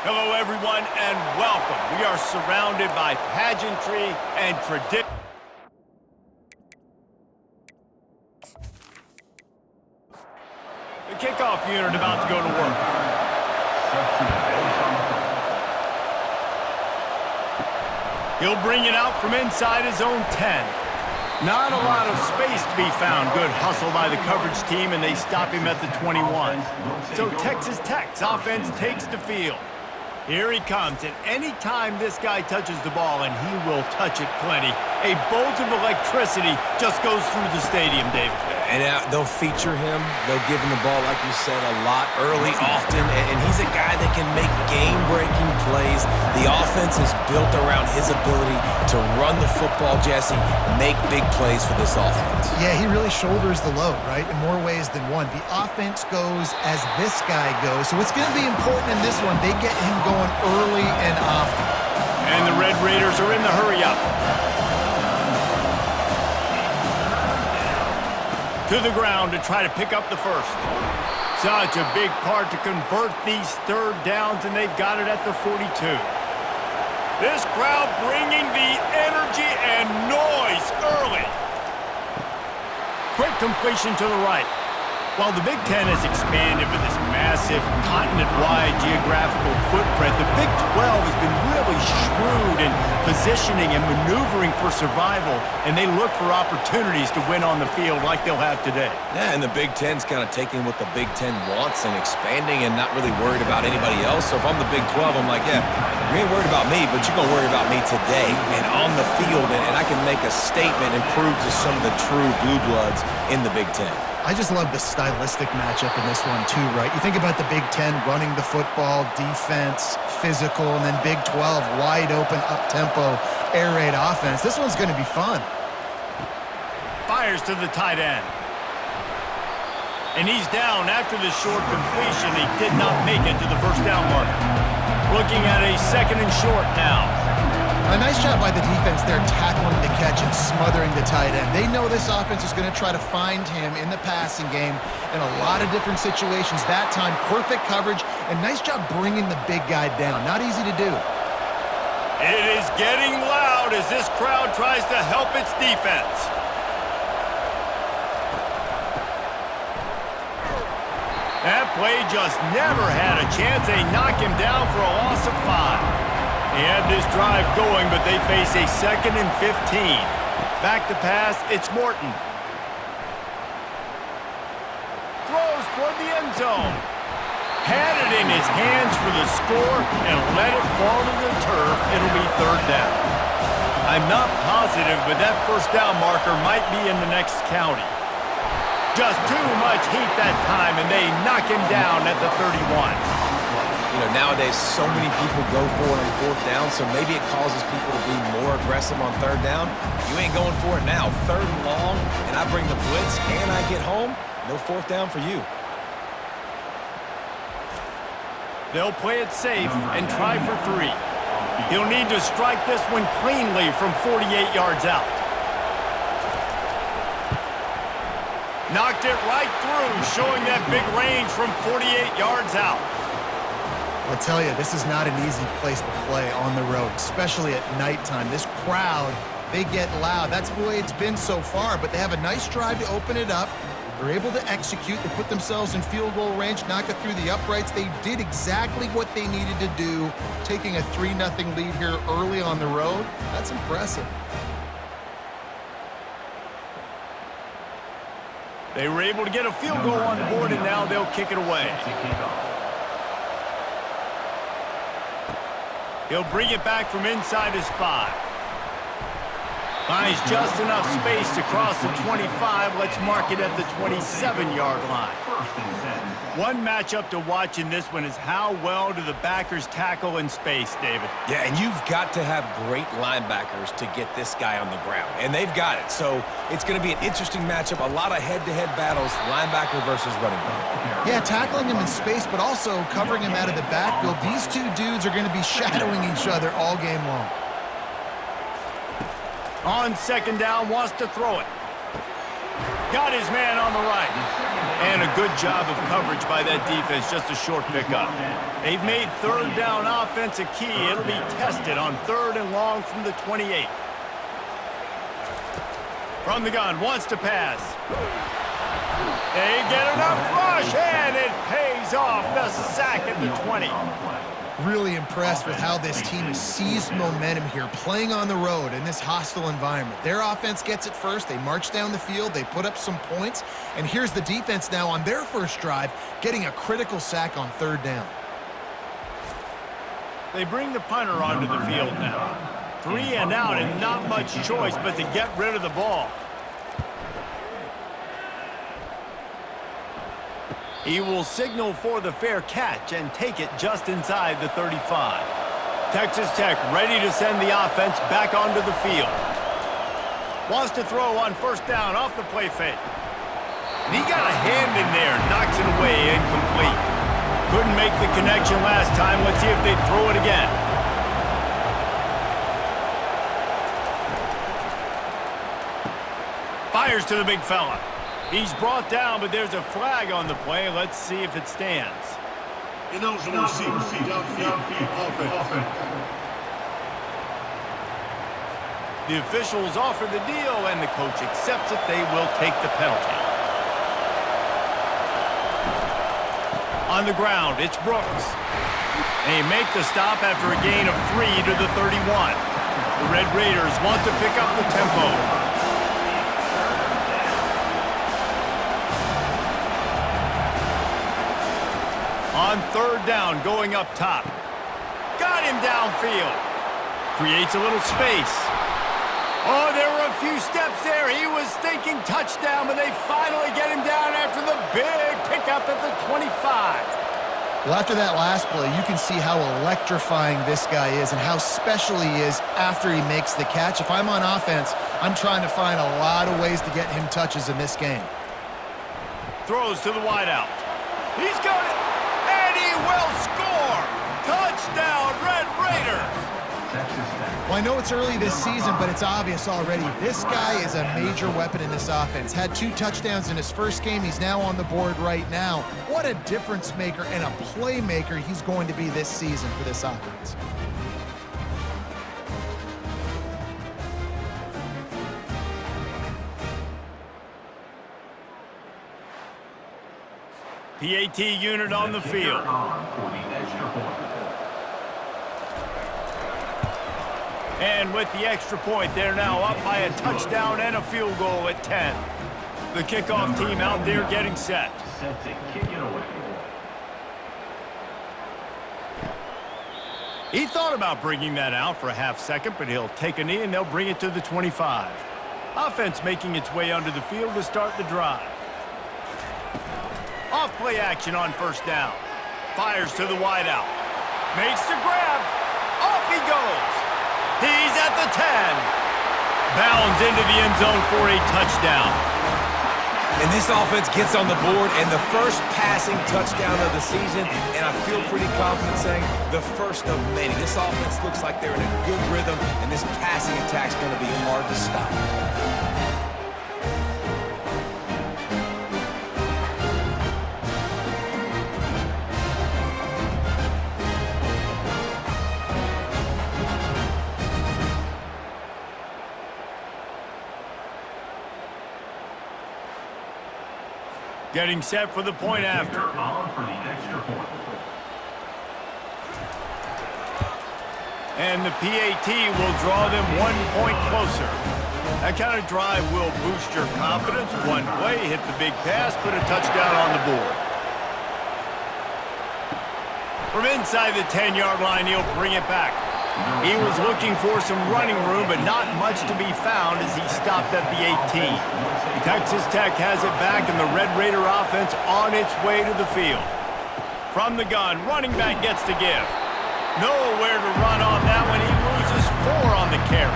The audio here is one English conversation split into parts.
Hello, everyone, and welcome. We are surrounded by pageantry and tradition. The kickoff unit about to go to work. He'll bring it out from inside his own 10. Not a lot of space to be found. Good hustle by the coverage team, and they stop him at the 21. So Texas Tech's offense takes the field. Here he comes, and any time this guy touches the ball, and he will touch it plenty, a bolt of electricity just goes through the stadium, David. And they'll feature him. They'll give him the ball, like you said, a lot, early, often, and he's a guy that can make game-breaking plays. The offense is built around his ability to run the football, Jesse, make big plays for this offense. Yeah, he really shoulders the load, right, in more ways than one. The offense goes as this guy goes, so it's going to be important in this one. They get him going early and often. And the Red Raiders are in the hurry-up. To the ground to try to pick up the first. Such a big part to convert these third downs, and they've got it at the 42. This crowd bringing the energy and noise early. Quick completion to the right. While the Big Ten has expanded with this massive continent-wide geographical footprint, the Big 12 has been really shrewd in positioning and maneuvering for survival, and they look for opportunities to win on the field like they'll have today. Yeah, and the Big Ten's kind of taking what the Big Ten wants and expanding and not really worried about anybody else. So if I'm the Big 12, I'm like, yeah, you ain't worried about me, but you're going to worry about me today and on the field, and I can make a statement and prove to some of the true blue bloods in the Big Ten. I just love the stylistic matchup in this one too, right? You think about the Big Ten running the football, defense, physical, and then Big 12, wide open, up-tempo, air raid offense. This one's going to be fun. Fires to the tight end. And he's down after the short completion. He did not make it to the first down marker. Looking at a second and short now. A nice job by the defense there, tackling the catch and smothering the tight end. They know this offense is going to try to find him in the passing game in a lot of different situations. That time, perfect coverage, and nice job bringing the big guy down. Not easy to do. It is getting loud as this crowd tries to help its defense. That play just never had a chance. They knock him down for a loss of 5. He had this drive going, but they face a 2nd and 15. Back to pass, it's Morton. Throws toward the end zone. Had it in his hands for the score and let it fall to the turf. It'll be third down. I'm not positive, but that first down marker might be in the next county. Just too much heat that time, and they knock him down at the 31. You know, nowadays, so many people go for it on fourth down, so maybe it causes people to be more aggressive on third down. You ain't going for it now. Third and long, and I bring the blitz, and I get home. No fourth down for you. They'll play it safe and try for 3. He'll need to strike this one cleanly from 48 yards out. Knocked it right through, showing that big range from 48 yards out. I'll tell you, this is not an easy place to play on the road, especially at nighttime. This crowd, they get loud. That's the way it's been so far, but they have a nice drive to open it up. They're able to execute. They put themselves in field goal range, knock it through the uprights. They did exactly what they needed to do, taking a 3-0 lead here early on the road. That's impressive. They were able to get a field goal on the board, and now they'll kick it away. He'll bring it back from inside his 5. Finds just enough space to cross the 25. Let's mark it at the 27-yard line. One matchup to watch in this one is how well do the backers tackle in space, David. Yeah, and you've got to have great linebackers to get this guy on the ground, and they've got it. So it's going to be an interesting matchup, a lot of head-to-head battles, linebacker versus running back. Yeah, tackling him in space, but also covering him out of the backfield. These two dudes are going to be shadowing each other all game long. On second down, wants to throw it. Got his man on the right. And a good job of coverage by that defense, just a short pickup. They've made third down offense a key. It'll be tested on 3rd and long from the 28. From the gun, wants to pass. They get enough rush, and it pays off. The sack at the 20. Really impressed with how this team has seized momentum here, playing on the road in this hostile environment. Their offense gets it first. They march down the field. They put up some points. And here's the defense now on their first drive, getting a critical sack on 3rd down. They bring the punter onto the field now. 3 and out, and not much choice but to get rid of the ball. He will signal for the fair catch and take it just inside the 35. Texas Tech ready to send the offense back onto the field. Wants to throw on 1st down off the play fake. And he got a hand in there, knocks it away, incomplete. Couldn't make the connection last time. Let's see if they throw it again. Fires to the big fella. He's brought down, but there's a flag on the play. Let's see if it stands. Ineligible receiver, downfield, offense. The officials offer the deal, and the coach accepts it. They will take the penalty. On the ground, it's Brooks. And he make the stop after a gain of 3 to the 31. The Red Raiders want to pick up the tempo. On 3rd down, going up top. Got him downfield. Creates a little space. Oh, there were a few steps there. He was thinking touchdown, but they finally get him down after the big pickup at the 25. Well, after that last play, you can see how electrifying this guy is and how special he is after he makes the catch. If I'm on offense, I'm trying to find a lot of ways to get him touches in this game. Throws to the wideout. He's got it. Will score! Touchdown, Red Raiders! Well, I know it's early this season, but it's obvious already. This guy is a major weapon in this offense. Had 2 touchdowns in his first game. He's now on the board right now. What a difference maker and a playmaker he's going to be this season for this offense. PAT unit on the field. And with the extra point, they're now up by a touchdown and a field goal at 10. The kickoff team out there getting set. He thought about bringing that out for a half second, but he'll take a knee and they'll bring it to the 25. Offense making its way onto the field to start the drive. Off play action on 1st down. Fires to the wideout. Makes the grab. Off he goes. He's at the 10. Bounds into the end zone for a touchdown. And this offense gets on the board and the first passing touchdown of the season, and I feel pretty confident saying the first of many. This offense looks like they're in a good rhythm, and this passing attack's going to be hard to stop. Getting set for the point after. And the PAT will draw them 1 point closer. That kind of drive will boost your confidence. One play, hit the big pass, put a touchdown on the board. From inside the 10-yard line, he'll bring it back. He was looking for some running room, but not much to be found as he stopped at the 18. Texas Tech has it back, and the Red Raider offense on its way to the field. From the gun, running back gets to give. Nowhere to run on that one. He loses 4 on the carry.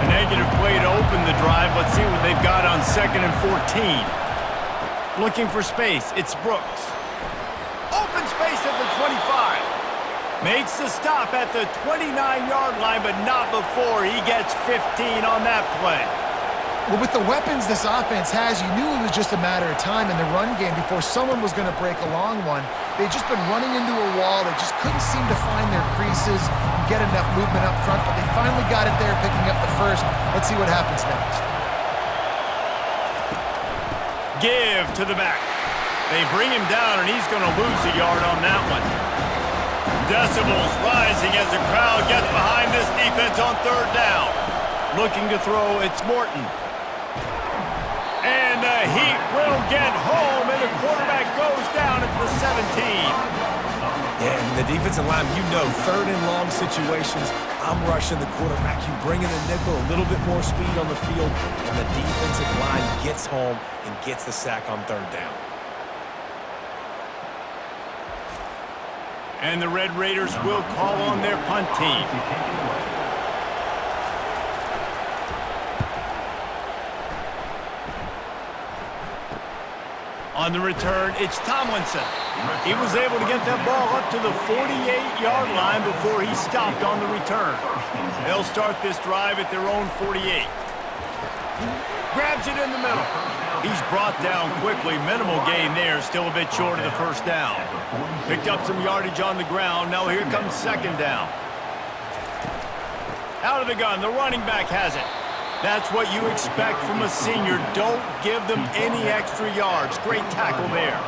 A negative play to open the drive. Let's see what they've got on 2nd and 14. Looking for space. It's Brooks. Open space at the 25. Makes the stop at the 29-yard line, but not before he gets 15 on that play. Well, with the weapons this offense has, you knew it was just a matter of time in the run game before someone was going to break a long one. They'd just been running into a wall. They just couldn't seem to find their creases and get enough movement up front, but they finally got it there, picking up the first. Let's see what happens next. Give to the back. They bring him down, and he's going to lose a yard on that one. Decibels rising as the crowd gets behind this defense on third down. Looking to throw, it's Morton. And the Heat will get home, and the quarterback goes down at the 17. Yeah, and the defensive line, you know, third and long situations, I'm rushing the quarterback. You bring in the nickel, a little bit more speed on the field, and the defensive line gets home and gets the sack on third down. And the Red Raiders will call on their punt team. On the return, it's Tomlinson. He was able to get that ball up to the 48-yard line before he stopped on the return. They'll start this drive at their own 48. Grabs it in the middle. He's brought down quickly. Minimal gain there, still a bit short of the first down. Picked up some yardage on the ground. Now here comes second down. Out of the gun, the running back has it. That's what you expect from a senior. Don't give them any extra yards. Great tackle there.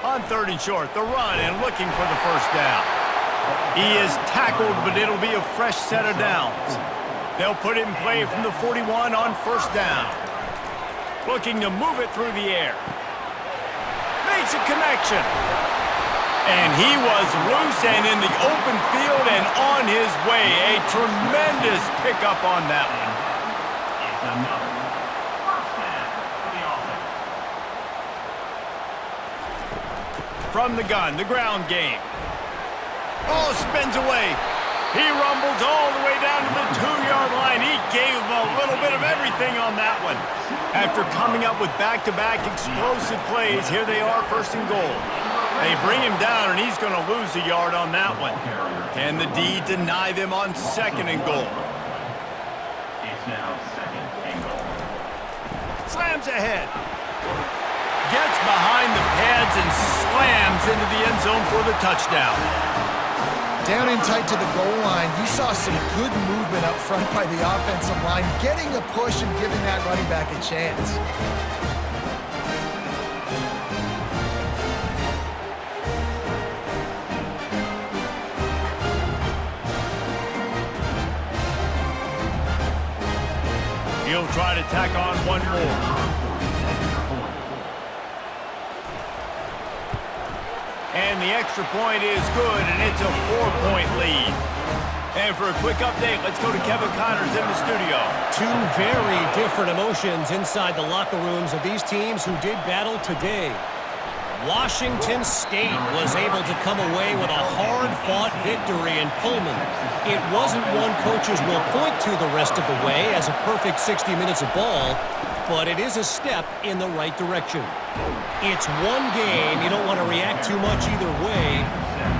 On third and short, the run and looking for the first down. He is tackled, but it'll be a fresh set of downs. They'll put it in play from the 41 on first down. Looking to move it through the air. Makes a connection. And he was loose and in the open field and on his way. A tremendous pickup on that one. From the gun, the ground game. Oh, spins away. He rumbles all the way down to the 2-yard line. He gave him a little bit of everything on that one. After coming up with back-to-back explosive plays, here they are, first and goal. They bring him down, and he's going to lose a yard on that one. Can the D deny them on second and goal? It's now second and goal. Slams ahead. Gets behind the pads and slams into the end zone for the touchdown. Down in tight to the goal line, you saw some good movement up front by the offensive line, getting a push and giving that running back a chance. He'll try to tack on one more. And the extra point is good, and it's a 4-point lead. And for a quick update, let's go to Kevin Connors in the studio. Two very different emotions inside the locker rooms of these teams who did battle today. Washington State was able to come away with a hard-fought victory in Pullman. It wasn't one coaches will point to the rest of the way as a perfect 60 minutes of ball, but it is a step in the right direction. It's one game. You don't want to react too much either way,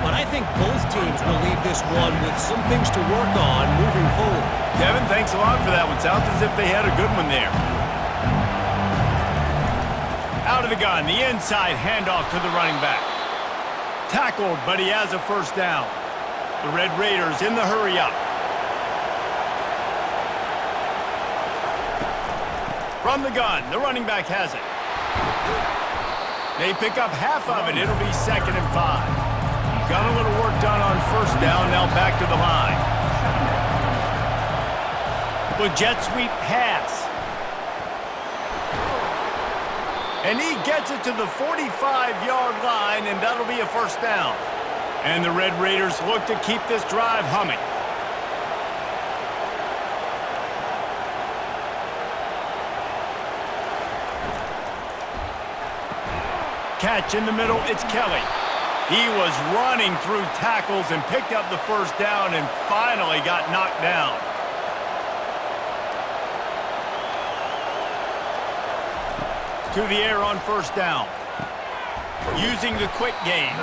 but I think both teams will leave this one with some things to work on moving forward. Kevin, thanks a lot for that one. Sounds as if they had a good one there. Out of the gun, the inside handoff to the running back. Tackled, but he has a first down. The Red Raiders in the hurry-up. From the gun, the running back has it. They pick up half of it. It'll be second and 5. Got a little work done on first down, now back to the line. The jet sweep pass. And he gets it to the 45-yard line, and that'll be a first down. And the Red Raiders look to keep this drive humming. Catch in the middle, it's Kelly. He was running through tackles and picked up the first down and finally got knocked down. To the air on first down. Using the quick game.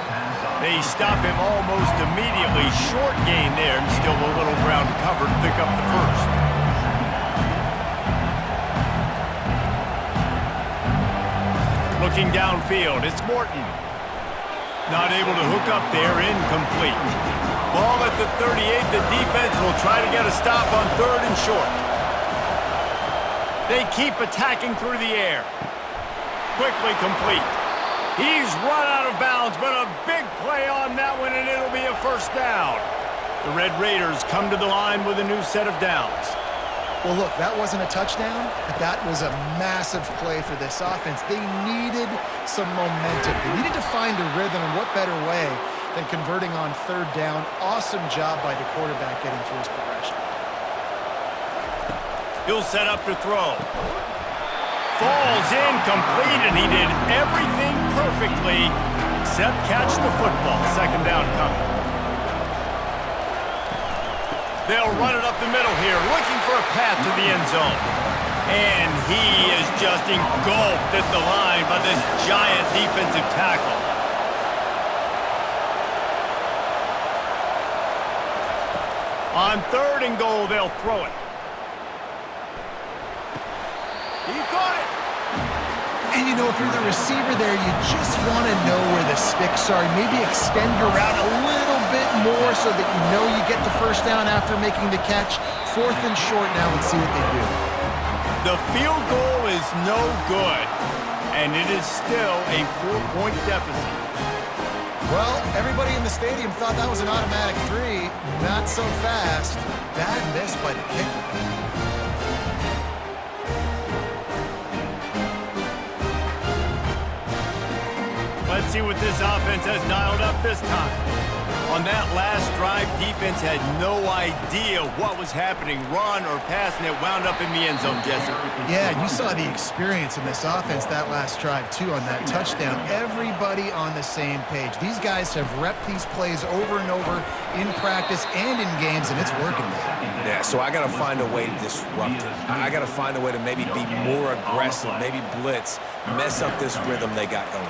They stop him almost immediately. Short gain there, and still a little ground to cover to pick up the first. Looking downfield, it's Morton. Not able to hook up there, incomplete. Ball at the 38, the defense will try to get a stop on 3rd and short. They keep attacking through the air. Quickly complete. He's run out of bounds, but a big play on that one, and it'll be a first down. The Red Raiders come to the line with a new set of downs. Well, look, that wasn't a touchdown, but that was a massive play for this offense. They needed some momentum. They needed to find a rhythm, and what better way than converting on 3rd down. Awesome job by the quarterback getting through his progression. He'll set up to throw. Falls incomplete, and he did everything perfectly except catch the football. 2nd down coming. They'll run it up the middle here, looking for a path to the end zone. And he is just engulfed at the line by this giant defensive tackle. On 3rd and goal, they'll throw it. He caught it. And, you know, if you're the receiver there, you just want to know where the sticks are. Maybe extend your route a little bit more so that you know you get the first down after making the catch. 4th and short now. Let's see what they do. The field goal is no good, and it is still a 4-point deficit. Well, everybody in the stadium thought that was an automatic 3. Not so fast. Bad miss by the kicker. Let's see what this offense has dialed up this time. On that last drive, defense had no idea what was happening, run or pass, and it wound up in the end zone, Jesse. Yeah, you saw the experience in this offense that last drive, too, on that touchdown. Everybody on the same page. These guys have repped these plays over and over in practice and in games, and it's working. Yeah, so I got to find a way to disrupt it. I got to find a way to maybe be more aggressive, maybe blitz, mess up this rhythm they got going.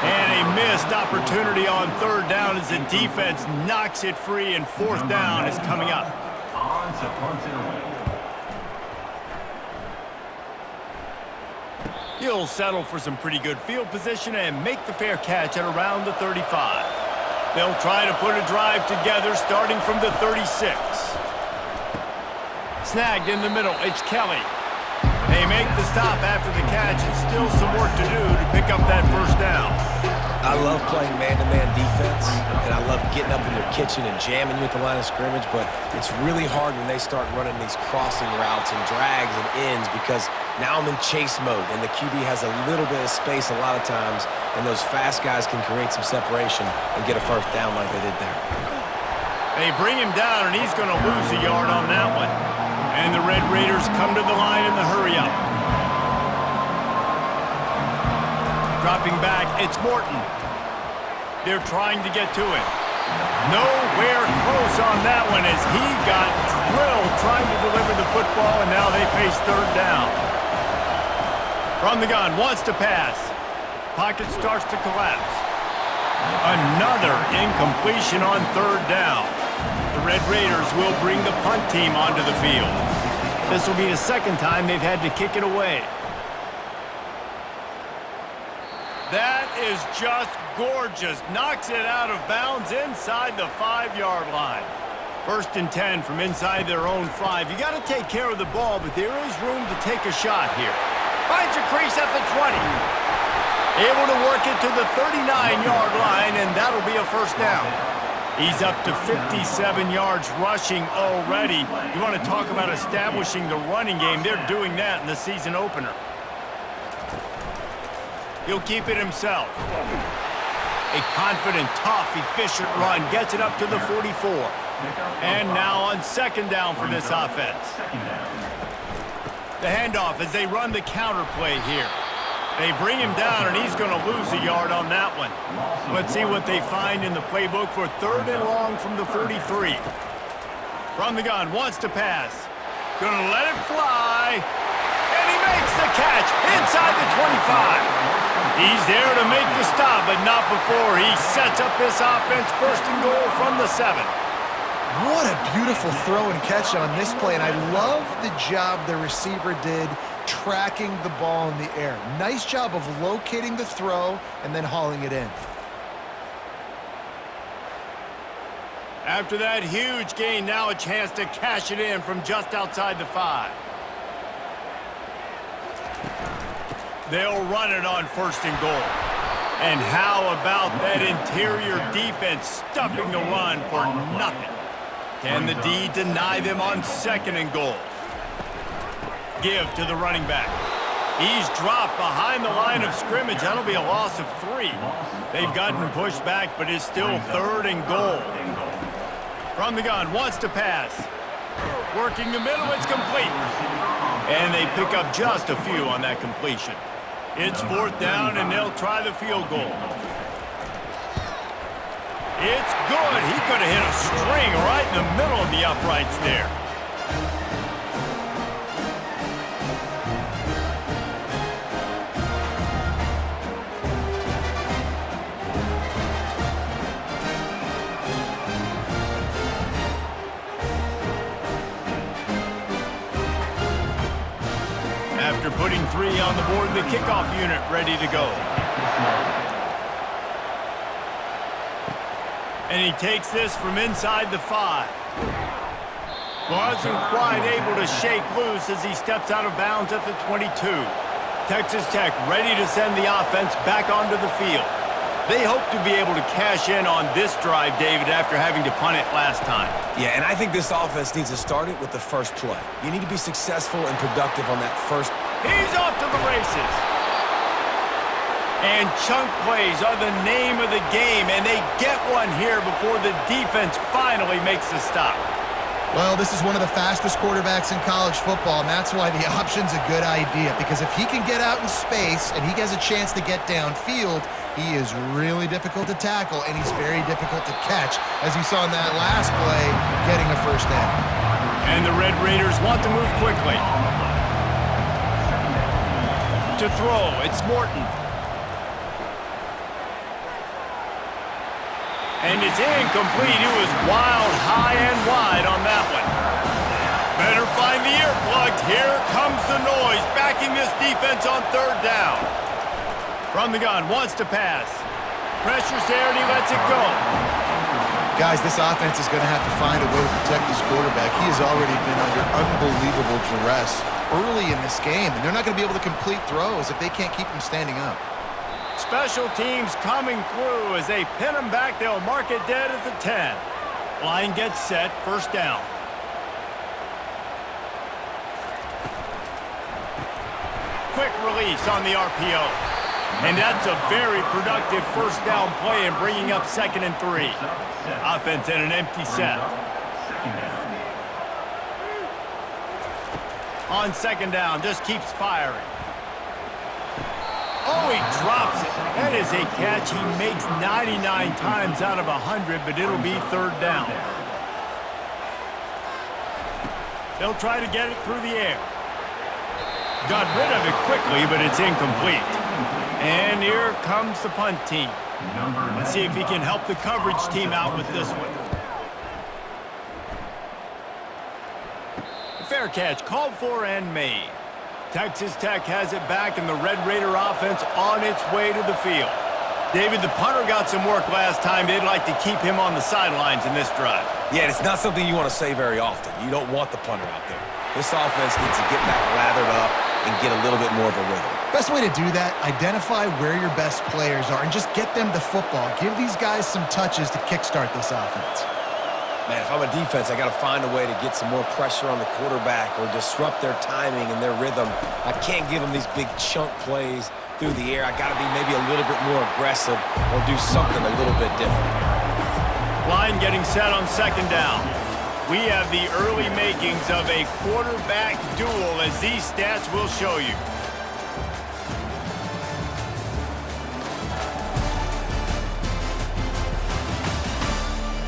And a missed opportunity on 3rd down as the defense knocks it free, and 4th down is coming up. On to punt it away. He'll settle for some pretty good field position and make the fair catch at around the 35. They'll try to put a drive together starting from the 36. Snagged in the middle, it's Kelly. They make the stop after the catch, and still some work to do to pick up that first down. I love playing man-to-man defense, and I love getting up in their kitchen and jamming you at the line of scrimmage, but it's really hard when they start running these crossing routes and drags and ends because now I'm in chase mode, and the QB has a little bit of space a lot of times, and those fast guys can create some separation and get a first down like they did there. They bring him down, and he's going to lose a yard on that one. And the Red Raiders come to the line in the hurry-up. Dropping back, it's Morton. They're trying to get to it. Nowhere close on that one as he got drilled trying to deliver the football, and now they face 3rd down. From the gun, wants to pass. Pocket starts to collapse. Another incompletion on 3rd down. The Red Raiders will bring the punt team onto the field. This will be the 2nd time they've had to kick it away. That is just gorgeous. Knocks it out of bounds inside the 5-yard line. 1st and 10 from inside their own 5. You got to take care of the ball, but there is room to take a shot here. Finds a crease at the 20. Able to work it to the 39-yard line, and that'll be a first down. He's up to 57 yards rushing already. You want to talk about establishing the running game. They're doing that in the season opener. He'll keep it himself. A confident, tough, efficient run. Gets it up to the 44. And now on 2nd down for this offense. The handoff as they run the counter play here. They bring him down, and he's going to lose a yard on that one. Let's see what they find in the playbook for 3rd and long from the 43. From the gun, wants to pass. Going to let it fly, and he makes the catch inside the 25. He's there to make the stop, but not before he sets up this offense first and goal from the 7. What a beautiful throw and catch on this play, and I love the job the receiver did tracking the ball in the air. Nice job of locating the throw and then hauling it in. After that huge gain, now a chance to cash it in from just outside the 5. They'll run it on first and goal. And how about that interior defense stuffing the run for nothing? Can the D deny them on second and goal? Give to the running back. He's dropped behind the line of scrimmage. That'll be a loss of 3. They've gotten pushed back, but it's still third and goal. From the gun, wants to pass. Working the middle, it's complete. And they pick up just a few on that completion. It's fourth down, and they'll try the field goal. It's good. He could have hit a string right in the middle of the uprights there. After putting 3 on the board, the kickoff unit ready to go. And he takes this from inside the 5. Wasn't quite able to shake loose as he steps out of bounds at the 22. Texas Tech ready to send the offense back onto the field. They hope to be able to cash in on this drive, David, after having to punt it last time. Yeah, and I think this offense needs to start it with the first play. You need to be successful and productive on that first. He's off to the races. And chunk plays are the name of the game, and they get one here before the defense finally makes the stop. Well, this is one of the fastest quarterbacks in college football, and that's why the option's a good idea, because if he can get out in space and he has a chance to get downfield, he is really difficult to tackle, and he's very difficult to catch, as you saw in that last play, getting a first down. And the Red Raiders want to move quickly. To throw, it's Morton. And it's incomplete. It was wild, high and wide on that one. Better find the earplugs. Here comes the noise, backing this defense on third down. From the gun, wants to pass. Pressure's there, and he lets it go. Guys, this offense is going to have to find a way to protect this quarterback. He has already been under unbelievable duress early in this game, and they're not going to be able to complete throws if they can't keep him standing up. Special teams coming through as they pin him back. They'll mark it dead at the 10. Line gets set, first down. Quick release on the RPO. And that's a very productive first down play and bringing up second and 3. Offense in an empty set. On second down, just keeps firing. Oh, he drops it. That is a catch he makes 99 times out of 100, but it'll be third down. They'll try to get it through the air. Got rid of it quickly, but it's incomplete. And here comes the punt team. Let's see if he can help the coverage team out with this one. Fair catch called for and made. Texas Tech has it back, and the Red Raider offense on its way to the field. David, the punter got some work last time. They'd like to keep him on the sidelines in this drive. Yeah, it's not something you want to say very often. You don't want the punter out there. This offense needs to get back lathered up and get a little bit more of a rhythm. Best way to do that, identify where your best players are and just get them the football. Give these guys some touches to kickstart this offense. Man, if I'm a defense, I got to find a way to get some more pressure on the quarterback or disrupt their timing and their rhythm. I can't give them these big chunk plays through the air. I got to be maybe a little bit more aggressive or do something a little bit different. Line getting set on second down. We have the early makings of a quarterback duel, as these stats will show you.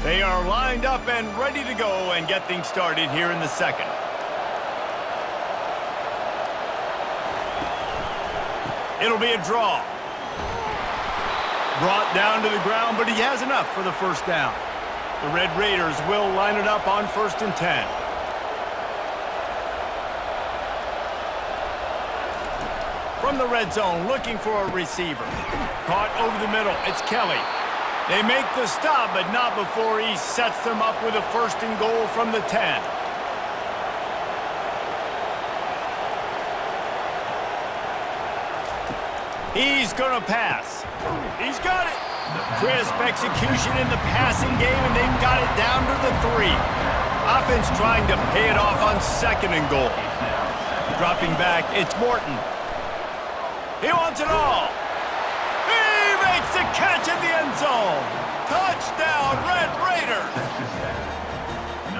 They are lined up and ready to go and get things started here in the second. It'll be a draw. Brought down to the ground, but he has enough for the first down. The Red Raiders will line it up on 1st and 10. From the red zone, looking for a receiver. Caught over the middle. It's Kelly. They make the stop, but not before he sets them up with a 1st and goal from the 10. He's going to pass. He's got it. Crisp execution in the passing game, and they've got it down to the 3. Offense trying to pay it off on 2nd and goal. Dropping back, it's Morton. He wants it all. He makes the catch in the end zone. Touchdown, Red Raiders.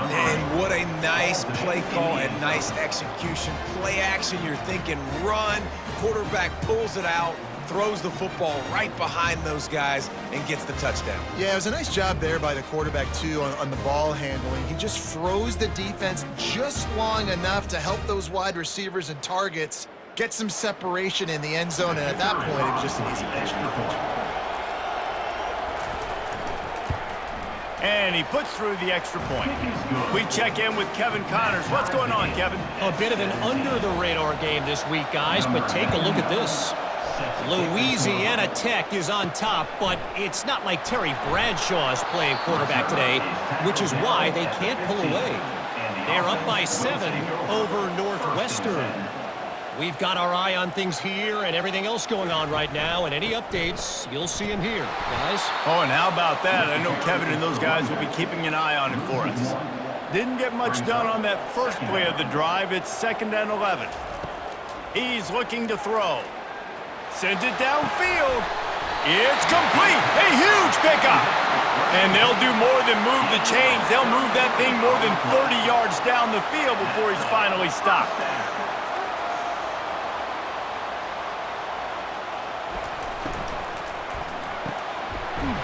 And what a nice play call and nice execution. Play action, you're thinking run. Quarterback pulls it out, throws the football right behind those guys, and gets the touchdown. Yeah, it was a nice job there by the quarterback, too, on the ball handling. He just froze the defense just long enough to help those wide receivers and targets get some separation in the end zone, and at that point, it was just an easy pitch. And he puts through the extra point. We check in with Kevin Connors. What's going on, Kevin? A bit of an under-the-radar game this week, guys, but take a look at this. Louisiana Tech is on top, but it's not like Terry Bradshaw is playing quarterback today, which is why they can't pull away. They're up by 7 over Northwestern. We've got our eye on things here and everything else going on right now, and any updates, you'll see them here, guys. Oh, and how about that? I know Kevin and those guys will be keeping an eye on it for us. Didn't get much done on that first play of the drive. It's 2nd and 11. He's looking to throw. Sends it downfield. It's complete. A huge pickup. And they'll do more than move the chains. They'll move that thing more than 30 yards down the field before he's finally stopped.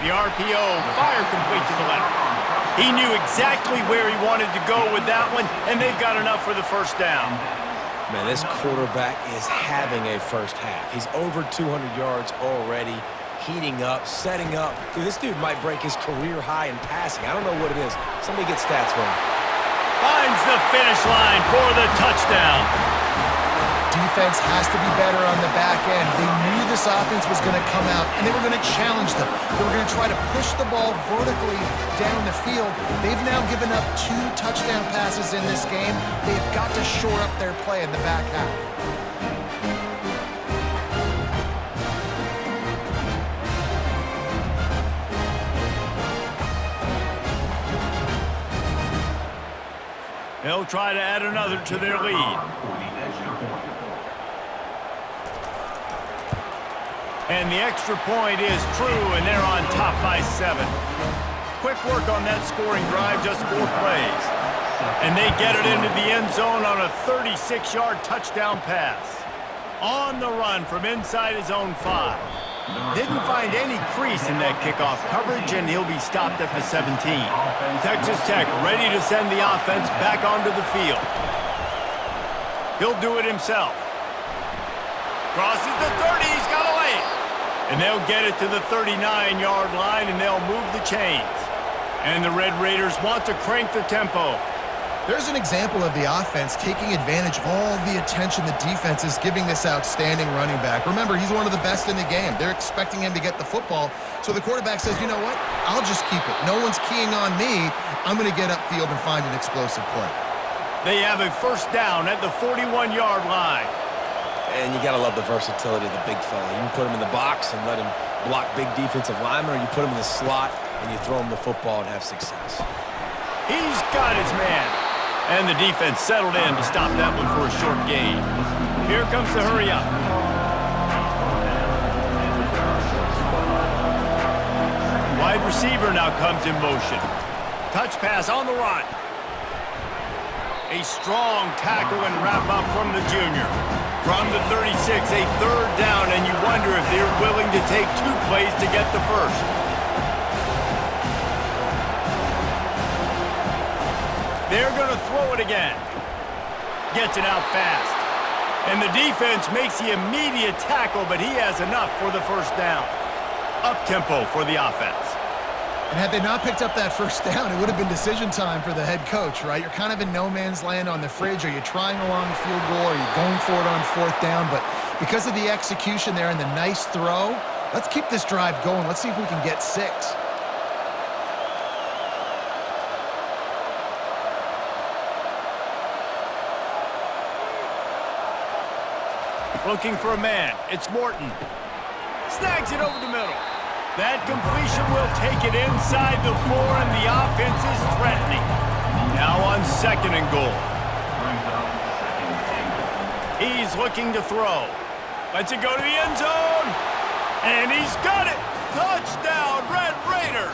The RPO, fire complete to the left. He knew exactly where he wanted to go with that one, and they've got enough for the first down. Man, this quarterback is having a first half. He's over 200 yards already, heating up, setting up. Dude, this dude might break his career high in passing. I don't know what it is. Somebody get stats for him. Finds the finish line for the touchdown. Defense has to be better on the back end. They knew this offense was going to come out, and they were going to challenge them. They were going to try to push the ball vertically down the field. They've now given up 2 touchdown passes in this game. They've got to shore up their play in the back half. They'll try to add another to their lead. And the extra point is true, and they're on top by 7. Quick work on that scoring drive, just 4 plays. And they get it into the end zone on a 36-yard touchdown pass. On the run from inside his own 5. Didn't find any crease in that kickoff coverage, and he'll be stopped at the 17. Texas Tech ready to send the offense back onto the field. He'll do it himself. Crosses the 30, he's got a lane. And they'll get it to the 39-yard line, and they'll move the chains. And the Red Raiders want to crank the tempo. There's an example of the offense taking advantage of all the attention the defense is giving this outstanding running back. Remember, he's one of the best in the game. They're expecting him to get the football. So the quarterback says, you know what? I'll just keep it. No one's keying on me. I'm going to get upfield and find an explosive play. They have a first down at the 41-yard line. And you got to love the versatility of the big fella. You can put him in the box and let him block big defensive linemen, or you put him in the slot and you throw him the football and have success. He's got his man. And the defense settled in to stop that one for a short gain. Here comes the hurry up. Wide receiver now comes in motion. Touch pass on the run. A strong tackle and wrap up from the junior. From the 36, a third down, and you wonder if they're willing to take 2 plays to get the first. They're going to throw it again. Gets it out fast. And the defense makes the immediate tackle, but he has enough for the first down. Up-tempo for the offense. And had they not picked up that first down, it would have been decision time for the head coach, right? You're kind of in no man's land on the fridge. Are you trying along the field goal? Are you going for it on fourth down? But because of the execution there and the nice throw, let's keep this drive going. Let's see if we can get 6. Looking for a man. It's Morton. Snags it over the middle. That completion will take it inside the 4, and the offense is threatening. Now on 2nd and goal. He's looking to throw. Lets it go to the end zone. And he's got it. Touchdown, Red Raiders.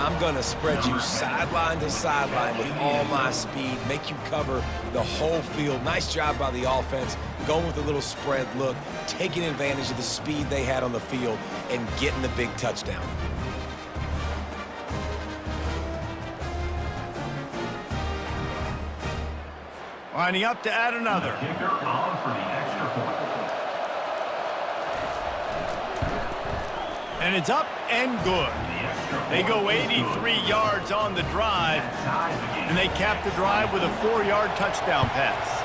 I'm going to spread you sideline to sideline with all my speed, make you cover the whole field. Nice job by the offense, going with a little spread look, taking advantage of the speed they had on the field, and getting the big touchdown. Lining up to add another. Kicker on for the extra point. And it's up and good. They go 83 yards on the drive, and they cap the drive with a 4-yard touchdown pass.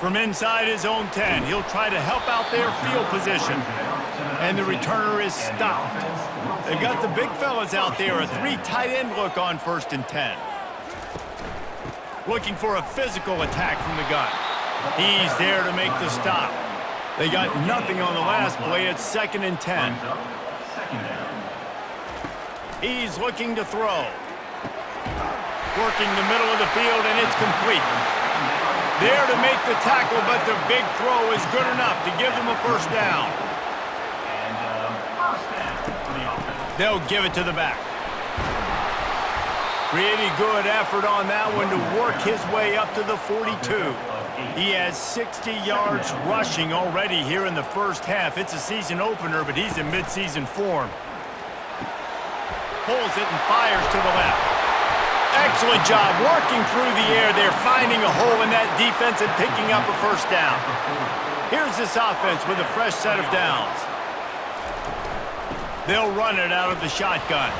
From inside his own 10, he'll try to help out their field position. And the returner is stopped. They've got the big fellas out there, a 3 tight end look on 1st and 10. Looking for a physical attack from the gun. He's there to make the stop. They got nothing on the last play. It's 2nd and 10. He's looking to throw. Working the middle of the field, and it's complete. There to make the tackle, but the big throw is good enough to give them a first down. They'll give it to the back. Pretty good effort on that one to work his way up to the 42. He has 60 yards rushing already here in the first half. It's a season opener, but he's in midseason form. Pulls it and fires to the left. Excellent job working through the air there, finding a hole in that defense and picking up a first down. Here's this offense with a fresh set of downs. They'll run it out of the shotgun.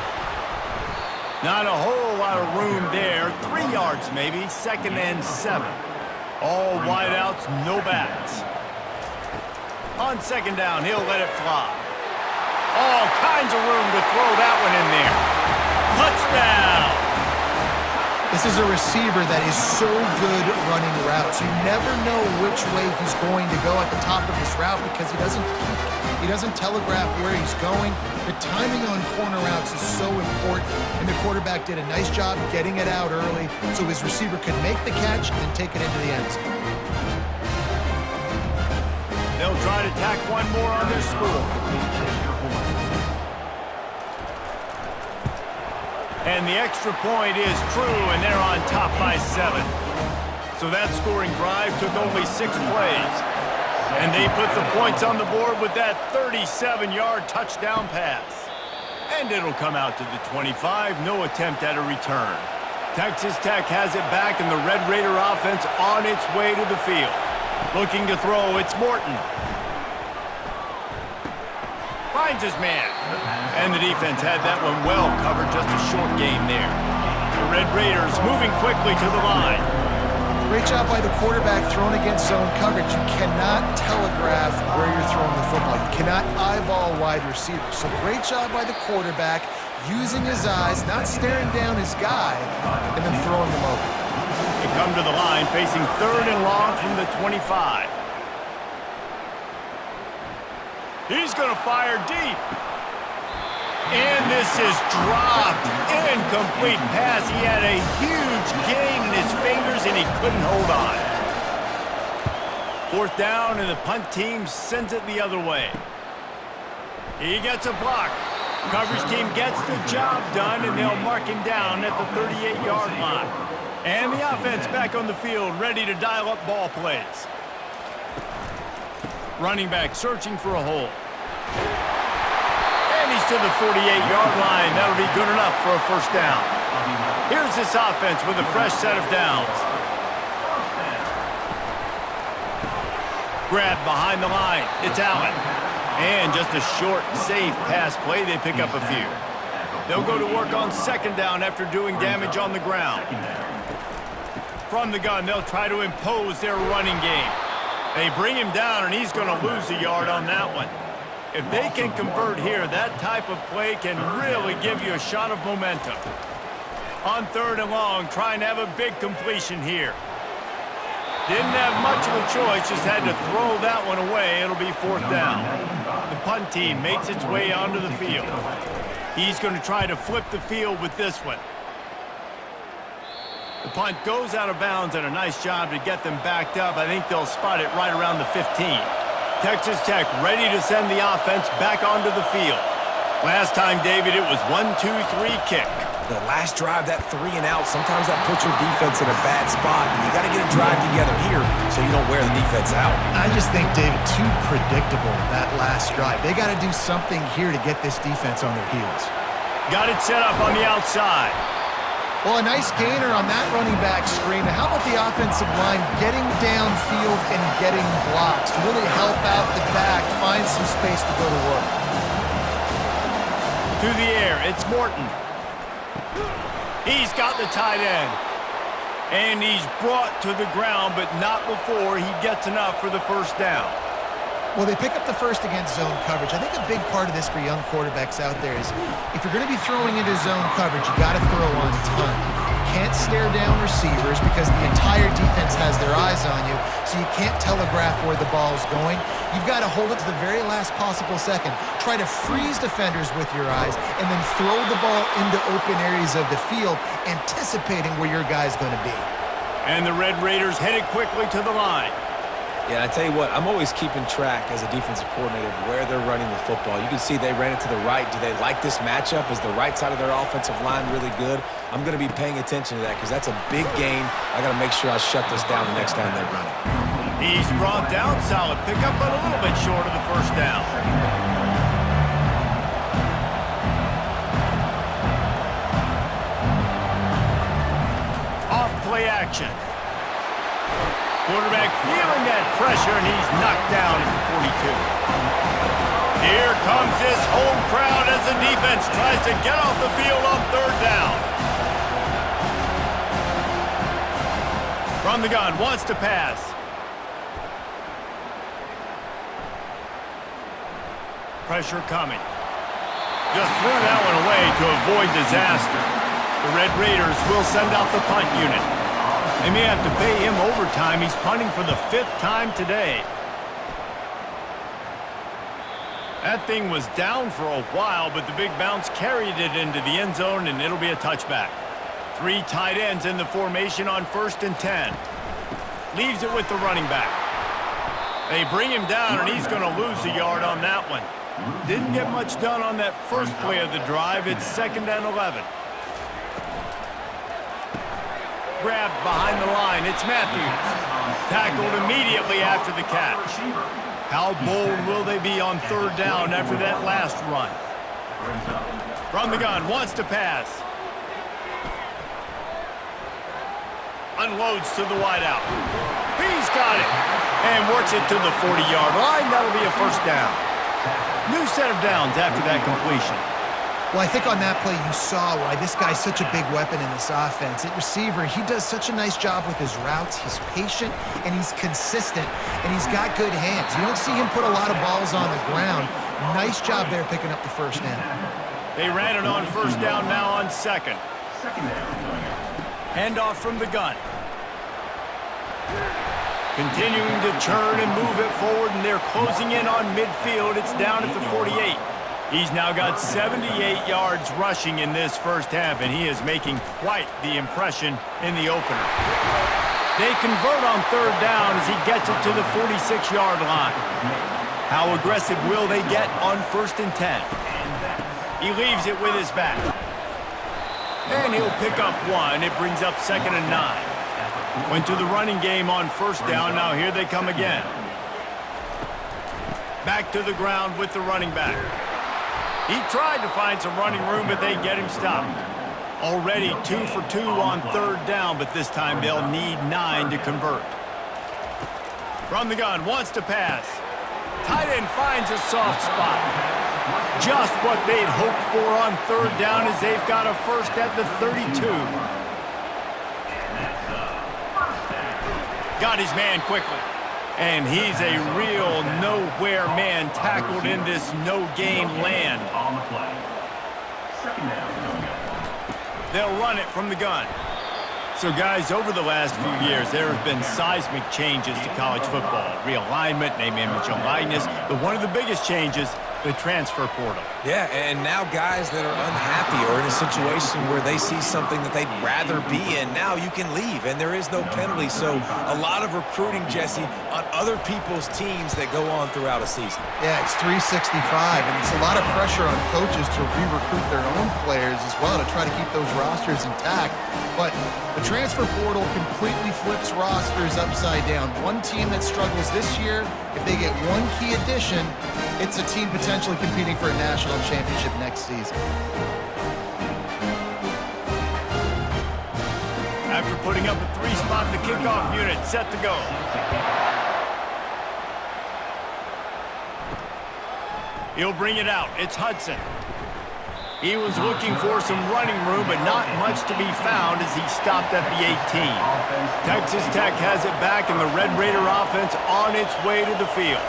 Not a whole lot of room there. 3 yards maybe, 2nd and 7. All wideouts, no backs. On 2nd down, he'll let it fly. All kinds of room to throw that one in there. Touchdown! This is a receiver that is so good running routes. You never know which way he's going to go at the top of his route because he doesn't peek. He doesn't telegraph where he's going. The timing on corner routes is so important, and the quarterback did a nice job getting it out early so his receiver could make the catch and take it into the end zone. They'll try to tack one more on their score. And the extra point is true, and they're on top by 7. So that scoring drive took only 6 plays. And they put the points on the board with that 37-yard touchdown pass. And it'll come out to the 25, no attempt at a return. Texas Tech has it back, and the Red Raider offense on its way to the field. Looking to throw, it's Morton. Finds his man. And the defense had that one well covered, just a short game there. The Red Raiders moving quickly to the line. Great job by the quarterback throwing against zone coverage. You cannot telegraph where you're throwing the football. You cannot eyeball wide receivers. So great job by the quarterback using his eyes, not staring down his guy, and then throwing them open. They come to the line facing 3rd and long from the 25. He's going to fire deep. And this is dropped. Incomplete pass. He had a huge gain in his fingers, and he couldn't hold on. 4th down, and the punt team sends it the other way. He gets a block. Coverage team gets the job done, and they'll mark him down at the 38-yard line. And the offense back on the field, ready to dial up ball plays. Running back searching for a hole. And he's to the 48-yard line. That'll be good enough for a first down. Here's this offense with a fresh set of downs. Grab behind the line. It's Allen. And just a short, safe pass play. They pick up a few. They'll go to work on second down after doing damage on the ground. From the gun, they'll try to impose their running game. They bring him down, and he's going to lose a yard on that one. If they can convert here, that type of play can really give you a shot of momentum. On third and long, trying to have a big completion here. Didn't have much of a choice, just had to throw that one away. It'll be fourth down. The punt team makes its way onto the field. He's going to try to flip the field with this one. The punt goes out of bounds, and a nice job to get them backed up. I think they'll spot it right around the 15. Texas Tech ready to send the offense back onto the field. Last time, David, it was 1-2-3 kick. The last drive, that 3 and out, sometimes that puts your defense in a bad spot, and you got to get a drive together here so you don't wear the defense out. I just think, David, too predictable, that last drive. They got to do something here to get this defense on their heels. Got it set up on the outside. Well, a nice gainer on that running back screen. How about the offensive line getting downfield and getting blocks to really help out the back, find some space to go to work? Through the air, it's Morton. He's got the tight end. And he's brought to the ground, but not before he gets enough for the first down. Well, they pick up the first against zone coverage. I think a big part of this for young quarterbacks out there is if you're going to be throwing into zone coverage, you got to throw on time. You can't stare down receivers because the entire defense has their eyes on you, so you can't telegraph where the ball's going. You've got to hold it to the very last possible second. Try to freeze defenders with your eyes and then throw the ball into open areas of the field, anticipating where your guy's going to be. And the Red Raiders headed quickly to the line. Yeah, I tell you what, I'm always keeping track as a defensive coordinator of where they're running the football. You can see they ran it to the right. Do they like this matchup? Is the right side of their offensive line really good? I'm going to be paying attention to that because that's a big gain. I got to make sure I shut this down the next time they run it. He's brought down solid. Pick up but a little bit short of the first down. Off play action. Quarterback feeling that pressure, and he's knocked down at the 42. Here comes this home crowd as the defense tries to get off the field on third down. From the gun, wants to pass. Pressure coming. Just threw that one away to avoid disaster. The Red Raiders will send out the punt unit. They may have to pay him overtime. He's punting for the 5th time today. That thing was down for a while, but the big bounce carried it into the end zone, and it'll be a touchback. 3 tight ends in the formation on 1st and 10. Leaves it with the running back. They bring him down, and he's going to lose a yard on that one. Didn't get much done on that first play of the drive. It's 2nd and 11. Grabbed behind the line. It's Matthews. Tackled immediately after the catch. How bold will they be on third down after that last run? From the gun, wants to pass. Unloads to the wideout. He's got it. And works it to the 40-yard line. That'll be a first down. New set of downs after that completion. Well, I think on that play you saw why this guy's such a big weapon in this offense. At receiver, he does such a nice job with his routes. He's patient, and he's consistent, and he's got good hands. You don't see him put a lot of balls on the ground. Nice job there picking up the first down. They ran it on first down, now on second. Handoff from the gun. Continuing to churn and move it forward, and they're closing in on midfield. It's down at the 48. He's now got 78 yards rushing in this first half, and he is making quite the impression in the opener. They convert on third down as he gets it to the 46-yard line. How aggressive will they get on 1st and 10? He leaves it with his back. And he'll pick up 1. It brings up 2nd and 9. Went to the running game on first down. Now here they come again. Back to the ground with the running back. He tried to find some running room, but they get him stopped. Already 2 for 2 on third down, but this time they'll need 9 to convert. From the gun, wants to pass. Tight end finds a soft spot. Just what they'd hoped for on third down as they've got a first at the 32. Got his man quickly. And he's a real nowhere man tackled in this no-gain land. On the play. Second down, no good. They'll run it from the gun. So, guys, over the last few years, there have been seismic changes to college football. Realignment, name, image, and likeness. But one of the biggest changes, the transfer portal. Yeah, and now guys that are unhappy or in a situation where they see something that they'd rather be in, now you can leave, and there is no penalty. So a lot of recruiting, Jesse, on other people's teams that go on throughout a season. Yeah, it's 365, and it's a lot of pressure on coaches to re-recruit their own players as well to try to keep those rosters intact. But the transfer portal completely flips rosters upside down. One team that struggles this year, if they get one key addition, it's a team potentially competing for a national championship next season. After putting up a 3-spot, the kickoff unit set to go. He'll bring it out. It's Hudson. He was looking for some running room, but not much to be found as he stopped at the 18. Texas Tech has it back, and the Red Raider offense on its way to the field.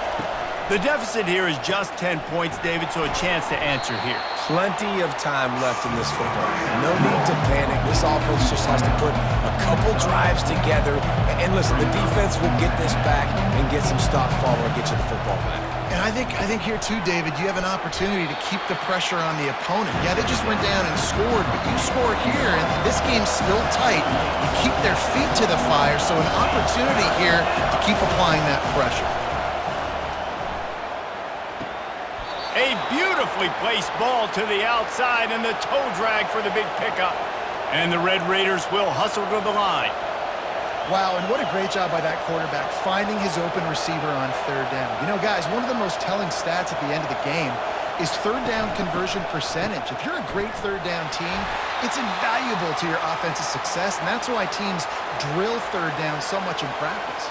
The deficit here is just 10 points, David, so a chance to answer here. Plenty of time left in this football game. No need to panic. This offense just has to put a couple drives together. And listen, the defense will get this back and get some stop follow and get you the football back. And I think here too, David, you have an opportunity to keep the pressure on the opponent. Yeah, they just went down and scored, but you score here, and this game's still tight. You keep their feet to the fire, so an opportunity here to keep applying that pressure. A beautifully placed ball to the outside, and the toe drag for the big pickup. And the Red Raiders will hustle to the line. Wow, and what a great job by that quarterback finding his open receiver on third down. You know, guys, one of the most telling stats at the end of the game is third down conversion percentage. If you're a great third down team, it's invaluable to your offensive success, and that's why teams drill third down so much in practice.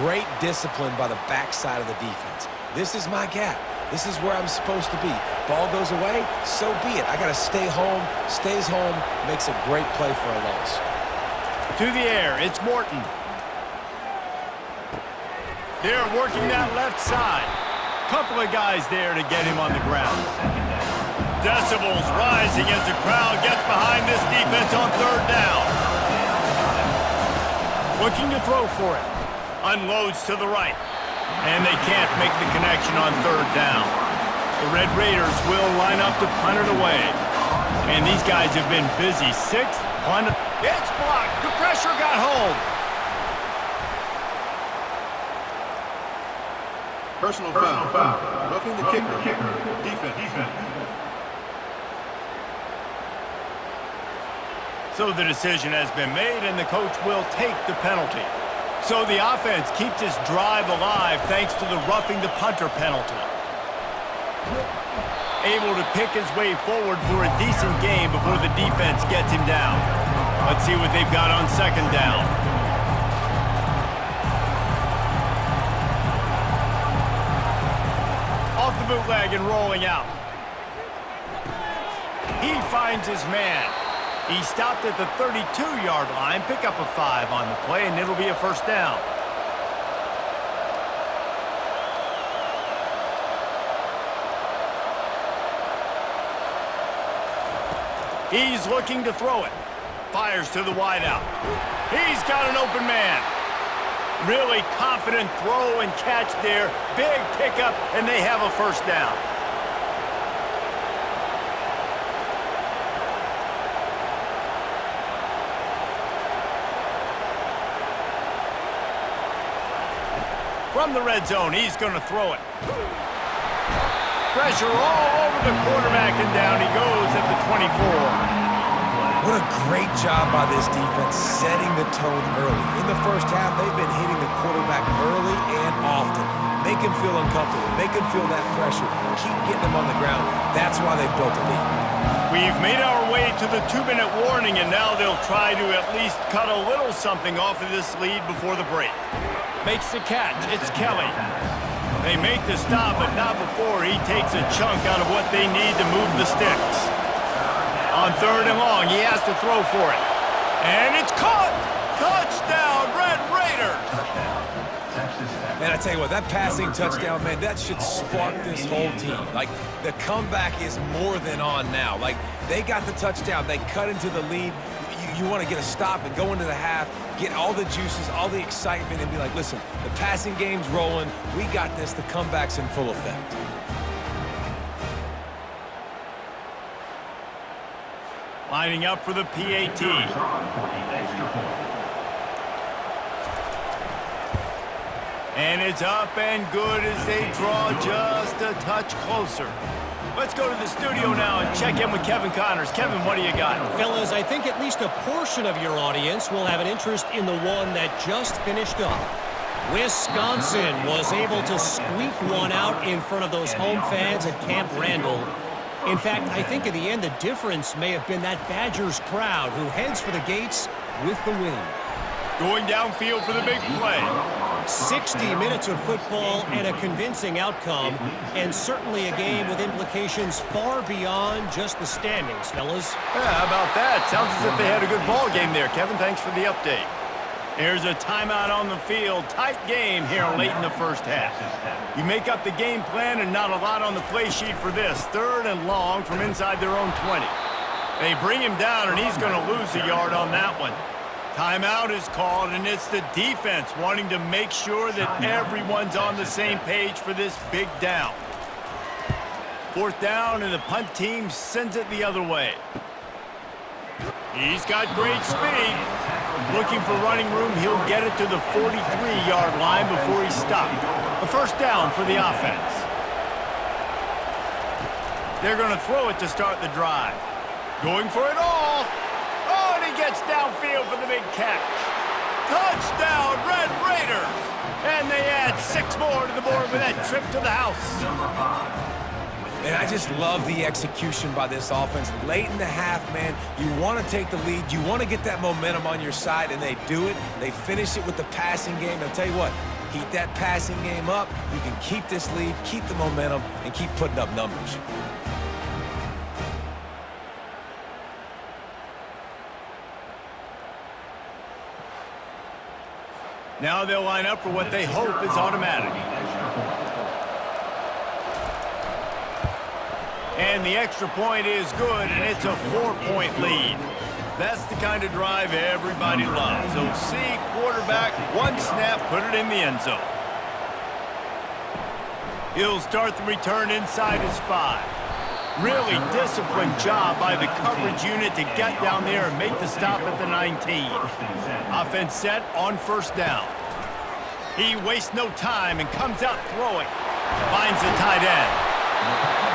Great discipline by the backside of the defense. This is my gap. This is where I'm supposed to be. Ball goes away, so be it. I got to stay home. Stays home, makes a great play for a loss. To the air, it's Morton. They're working that left side. Couple of guys there to get him on the ground. Decibels rising as the crowd gets behind this defense on third down. Looking to throw for it. Unloads to the right. And they can't make the connection on third down. The Red Raiders will line up to punt it away. And these guys have been busy. Sixth punt. It's blocked. The pressure got home. Personal foul. Roughing the kicker. Defense. So the decision has been made, and the coach will take the penalty. So the offense keeps this drive alive thanks to the roughing the punter penalty. Able to pick his way forward for a decent game before the defense gets him down. Let's see what they've got on second down. Off the bootleg and rolling out. He finds his man. He stopped at the 32-yard line, pick up a 5 on the play, and it'll be a first down. He's looking to throw it. Fires to the wideout. He's got an open man. Really confident throw and catch there. Big pickup, and they have a first down. From the red zone, he's going to throw it. Pressure all over the quarterback, and down he goes at the 24. What a great job by this defense setting the tone early. In the first half, they've been hitting the quarterback early and often. Make him feel uncomfortable. Make him feel that pressure. Keep getting him on the ground. That's why they built a lead. We've made our way to the 2-minute warning, and now they'll try to at least cut a little something off of this lead before the break. Makes the catch. It's Kelly. They make the stop, but not before he takes a chunk out of what they need to move the sticks. On 3rd and long, he has to throw for it. And it's caught! Touchdown, Red Raiders! Man, I tell you what, that passing touchdown, man, that should spark this whole team. Like, the comeback is more than on now. Like, they got the touchdown. They cut into the lead. You want to get a stop and go into the half, get all the juices, all the excitement, and be like, listen, the passing game's rolling. We got this. The comeback's in full effect. Lining up for the PAT. And it's up and good as they draw just a touch closer. Let's go to the studio now and check in with Kevin Connors. Kevin, what do you got? Fellas, I think at least a portion of your audience will have an interest in the one that just finished up. Wisconsin was able to squeak one out in front of those home fans at Camp Randall. In fact, I think in the end the difference may have been that Badgers crowd who heads for the gates with the win. Going downfield for the big play. 60 minutes of football and a convincing outcome, and certainly a game with implications far beyond just the standings, fellas. Yeah, how about that? Sounds as if they had a good ball game there. Kevin, thanks for the update. Here's a timeout on the field. Tight game here late in the first half. You make up the game plan and not a lot on the play sheet for this. 3rd and long from inside their own 20. They bring him down, and he's going to lose a yard on that one. Timeout is called, and it's the defense wanting to make sure that everyone's on the same page for this big down. 4th down, and the punt team sends it the other way. He's got great speed. Looking for running room, he'll get it to the 43-yard line before he's stopped. A 1st down for the offense. They're going to throw it to start the drive. Going for it all. Oh, and he gets downfield for the big catch. Touchdown, Red Raiders! And they add 6 more to the board with that trip to the house. And I just love the execution by this offense. Late in the half, man, you want to take the lead. You want to get that momentum on your side, and they do it. They finish it with the passing game. I'll tell you what, keep that passing game up. You can keep this lead, keep the momentum, and keep putting up numbers. Now they'll line up for what they hope is automatic. And the extra point is good, and it's a 4-point lead. That's the kind of drive everybody loves. So see quarterback, one snap, put it in the end zone. He'll start the return inside his 5. Really disciplined job by the coverage unit to get down there and make the stop at the 19. Offense set on 1st down. He wastes no time and comes out throwing. Finds the tight end.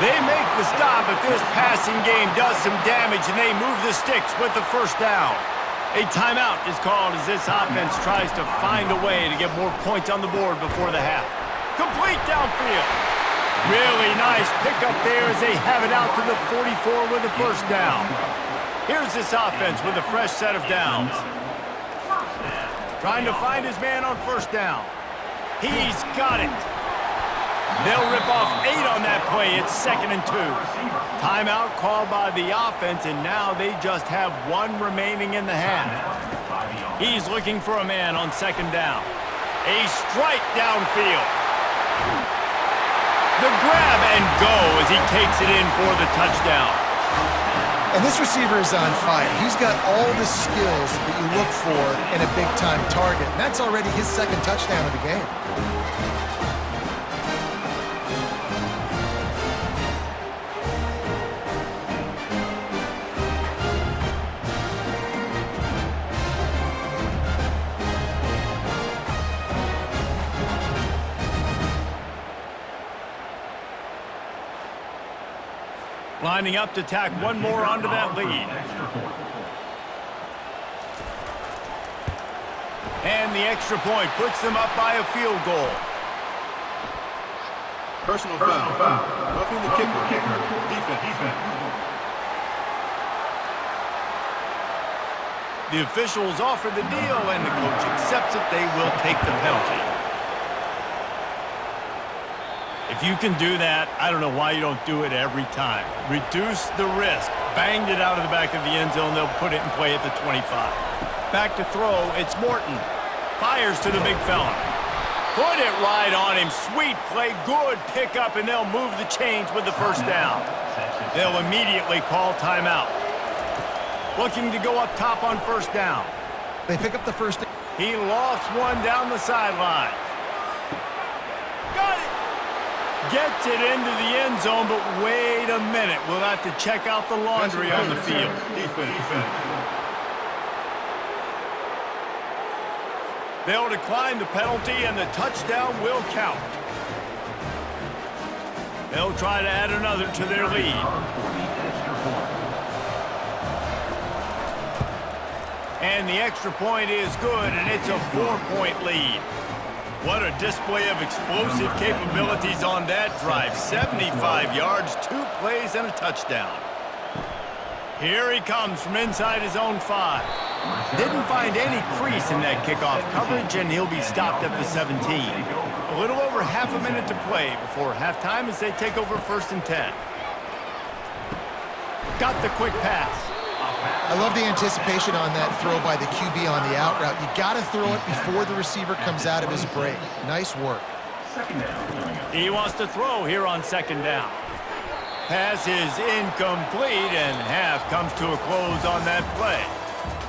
They make the stop, but this passing game does some damage, and they move the sticks with the 1st down. A timeout is called as this offense tries to find a way to get more points on the board before the half. Complete downfield. Really nice pickup there as they have it out to the 44 with the 1st down. Here's this offense with a fresh set of downs. Trying to find his man on 1st down. He's got it. They'll rip off 8 on that play. It's 2nd and 2. Timeout called by the offense, and now they just have 1 remaining in the half. He's looking for a man on 2nd down. A strike downfield. The grab and go as he takes it in for the touchdown. And this receiver is on fire. He's got all the skills that you look for in a big-time target. And that's already his 2nd touchdown of the game. Lining up to tack 1 more onto that lead. And the extra point puts them up by a field goal. Personal foul. Roughing the kicker. Defense. The officials offer the deal, and the coach accepts it. They will take the penalty. If you can do that, I don't know why you don't do it every time. Reduce the risk. Banged it out of the back of the end zone. They'll put it in play at the 25. Back to throw. It's Morton. Fires to the big fella. Put it right on him. Sweet play. Good pickup, and they'll move the chains with the first down. They'll immediately call timeout. Looking to go up top on first down. They pick up the first down. He lofts one down the sideline. Got it! Gets it into the end zone, but wait a minute. We'll have to check out the laundry on the field. Defense. They'll decline the penalty, and the touchdown will count. They'll try to add another to their lead. And the extra point is good, and it's a 4-point lead. What a display of explosive capabilities on that drive. 75 yards, 2 plays, and a touchdown. Here he comes from inside his own 5. Didn't find any crease in that kickoff coverage, and he'll be stopped at the 17. A little over half a minute to play before halftime as they take over 1st and 10. Got the quick pass. I love the anticipation on that throw by the QB on the out route. You got to throw it before the receiver comes out of his break. Nice work. He wants to throw here on 2nd down. Pass is incomplete, and half comes to a close on that play.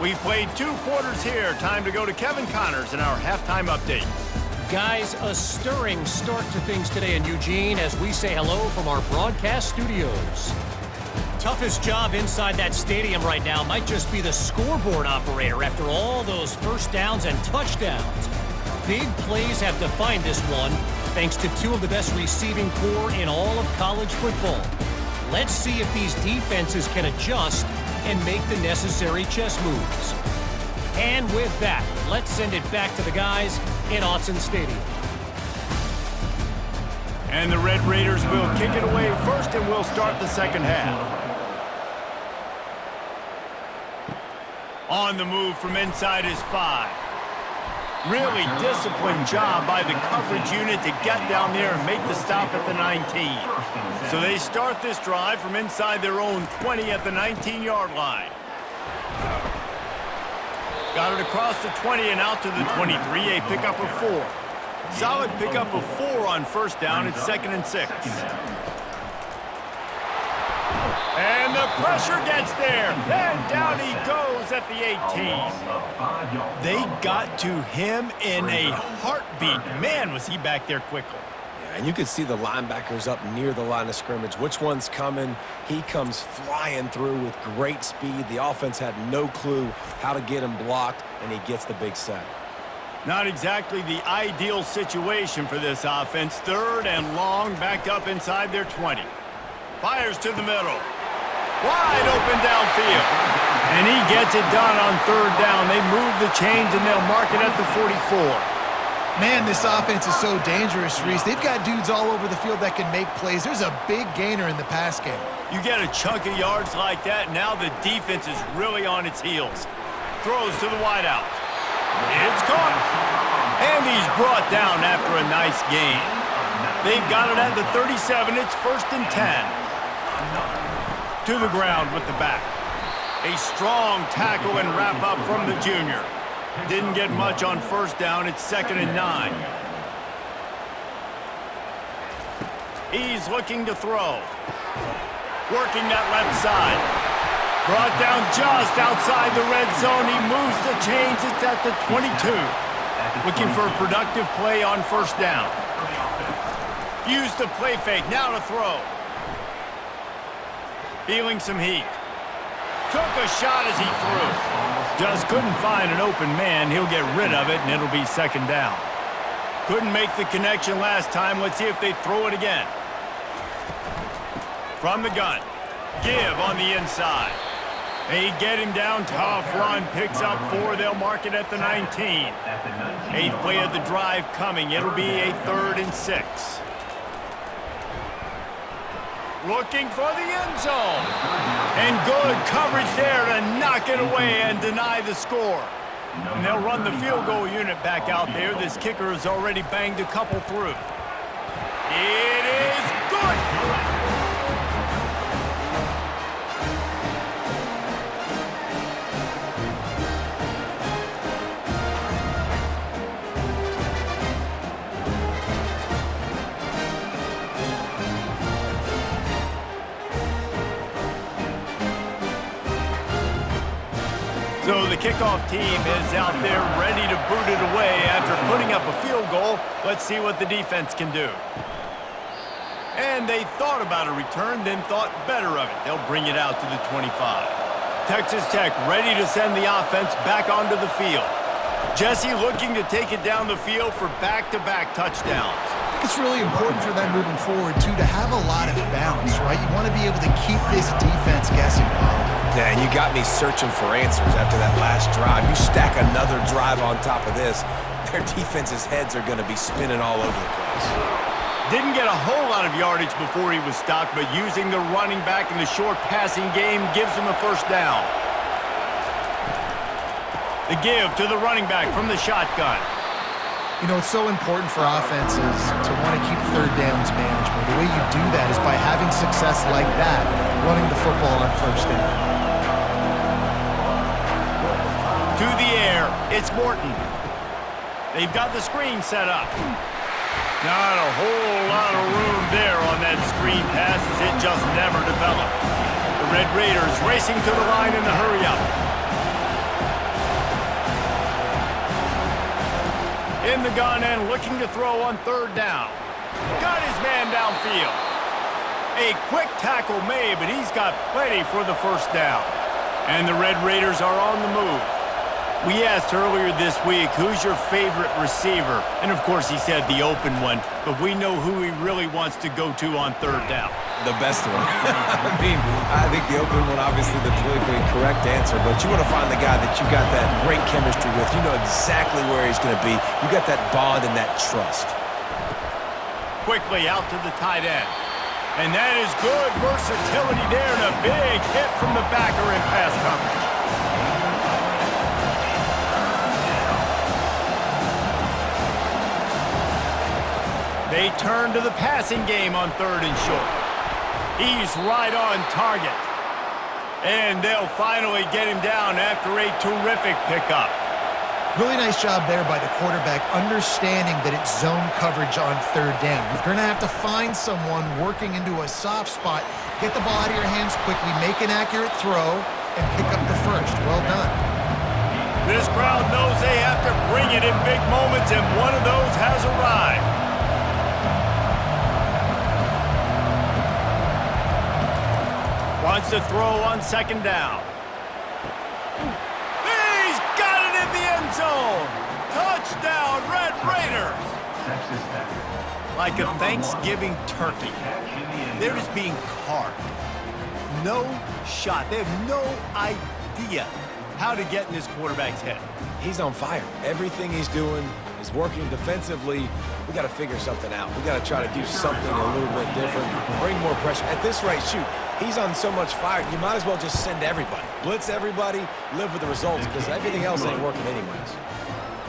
We've played 2 quarters here. Time to go to Kevin Connors in our halftime update. Guys, a stirring start to things today in Eugene as we say hello from our broadcast studios. Toughest job inside that stadium right now might just be the scoreboard operator after all those first downs and touchdowns. Big plays have defined this one, thanks to 2 of the best receiving corps in all of college football. Let's see if these defenses can adjust and make the necessary chess moves. And with that, let's send it back to the guys in Autzen Stadium. And the Red Raiders will kick it away first, and we'll start the second half. On the move from inside his 5. Really disciplined job by the coverage unit to get down there and make the stop at the 19. So they start this drive from inside their own 20 at the 19-yard line. Got it across the 20 and out to the 23, a pickup of 4. Solid pickup of 4 on first down. It's 2nd and 6. And the pressure gets there. And down he goes at the 18. They got to him in a heartbeat. Man, was he back there quickly. Yeah, and you could see the linebackers up near the line of scrimmage. Which one's coming? He comes flying through with great speed. The offense had no clue how to get him blocked, and he gets the big sack. Not exactly the ideal situation for this offense. 3rd and long, backed up inside their 20. Fires to the middle. Wide open downfield. And he gets it done on 3rd down. They move the chains, and they'll mark it at the 44. Man, this offense is so dangerous, Reese. They've got dudes all over the field that can make plays. There's a big gainer in the pass game. You get a chunk of yards like that, now the defense is really on its heels. Throws to the wideout. It's caught. And he's brought down after a nice gain. They've got it at the 37. It's 1st and 10. To the ground with the back. A strong tackle and wrap up from the junior. Didn't get much on first down. It's 2nd and 9. He's looking to throw. Working that left side. Brought down just outside the red zone. He moves the chains. It's at the 22. Looking for a productive play on first down. Use the play fake. Now to throw. Feeling some heat. Took a shot as he threw. Just couldn't find an open man. He'll get rid of it, and it'll be 2nd down. Couldn't make the connection last time. Let's see if they throw it again. From the gun. Give on the inside. They get him down. Tough run. Picks up 4. They'll mark it at the 19. 8th play of the drive coming. It'll be a 3rd and 6. looking for the end zone. And good coverage there to knock it away and deny the score. And they'll run the field goal unit back out there. This kicker has already banged a couple through. It is good. So the kickoff team is out there ready to boot it away after putting up a field goal. Let's see what the defense can do. And they thought about a return, then thought better of it. They'll bring it out to the 25. Texas Tech ready to send the offense back onto the field. Jesse looking to take it down the field for back-to-back touchdowns. I think it's really important for them moving forward, too, to have a lot of balance, right? You want to be able to keep this defense guessing. Yeah, and you got me searching for answers after that last drive. You stack another drive on top of this, their defense's heads are going to be spinning all over the place. Didn't get a whole lot of yardage before he was stopped, but using the running back in the short passing game gives him a first down. The give to the running back from the shotgun. You know, it's so important for offenses to want to keep third downs management. The way you do that is by having success like that, running the football on first down. To the air, it's Morton. They've got the screen set up. Not a whole lot of room there on that screen pass as it just never developed. The Red Raiders racing to the line in the hurry-up. In the gun and looking to throw on third down. Got his man downfield. A quick tackle made, but he's got plenty for the first down. And the Red Raiders are on the move. We asked earlier this week, who's your favorite receiver? And of course he said the open one, but we know who he really wants to go to on third down. The best one. I think the open one, obviously the politically correct answer, but you want to find the guy that you got that great chemistry with. You know exactly where he's going to be. You got that bond and that trust. Quickly out to the tight end. And that is good versatility there and a big hit from the backer in pass coverage. They turn to the passing game on third and short. He's right on target. And they'll finally get him down after a terrific pickup. Really nice job there by the quarterback, understanding that it's zone coverage on third down. You're going to have to find someone working into a soft spot, get the ball out of your hands quickly, make an accurate throw, and pick up the first. Well done. This crowd knows they have to bring it in big moments, and one of those has arrived. Wants to throw on second down. He's got it in the end zone. Touchdown, Red Raiders. Like a Thanksgiving turkey, they're just being carved. No shot. They have no idea how to get in this quarterback's head. He's on fire. Everything he's doing is working defensively. We got to figure something out. We got to try to do something a little bit different, bring more pressure. At this rate, shoot, he's on so much fire, you might as well just send everybody. Blitz everybody, live with the results, because everything else ain't working anyways.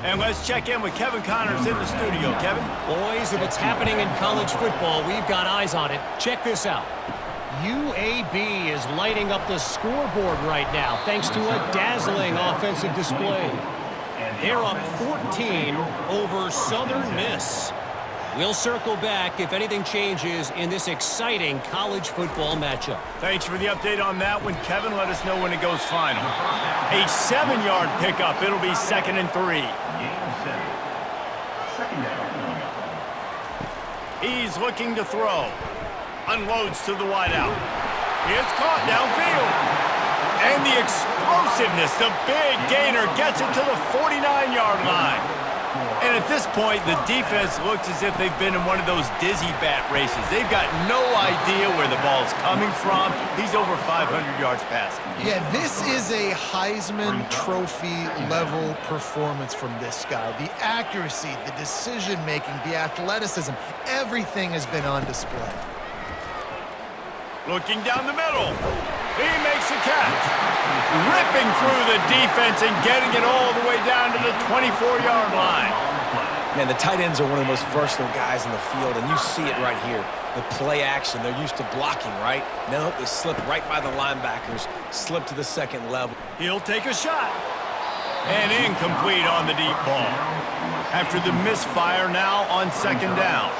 And let's check in with Kevin Connors in the studio. Kevin? Boys, if it's happening in college football, we've got eyes on it. Check this out. UAB is lighting up the scoreboard right now thanks to a dazzling offensive display. They're up 14 over Southern Miss. We'll circle back if anything changes in this exciting college football matchup. Thanks for the update on that one, Kevin. Let us know when it goes final. A 7-yard pickup. It'll be 2nd and 3. He's looking to throw. Unloads to the wideout. It's caught downfield. And the explosiveness, the big gainer gets it to the 49-yard line. And at this point, the defense looks as if they've been in one of those dizzy bat races. They've got no idea where the ball's coming from. He's over 500 yards passing. Yeah, this is a Heisman Trophy level performance from this guy. The accuracy, the decision-making, the athleticism, everything has been on display. Looking down the middle. He makes a catch. Ripping through the defense and getting it all the way down to the 24-yard line. Man, the tight ends are one of the most versatile guys in the field, and you see it right here. The play action, they're used to blocking, right? Now they slip right by the linebackers, slip to the second level. He'll take a shot. And incomplete on the deep ball. After the misfire, now on second down.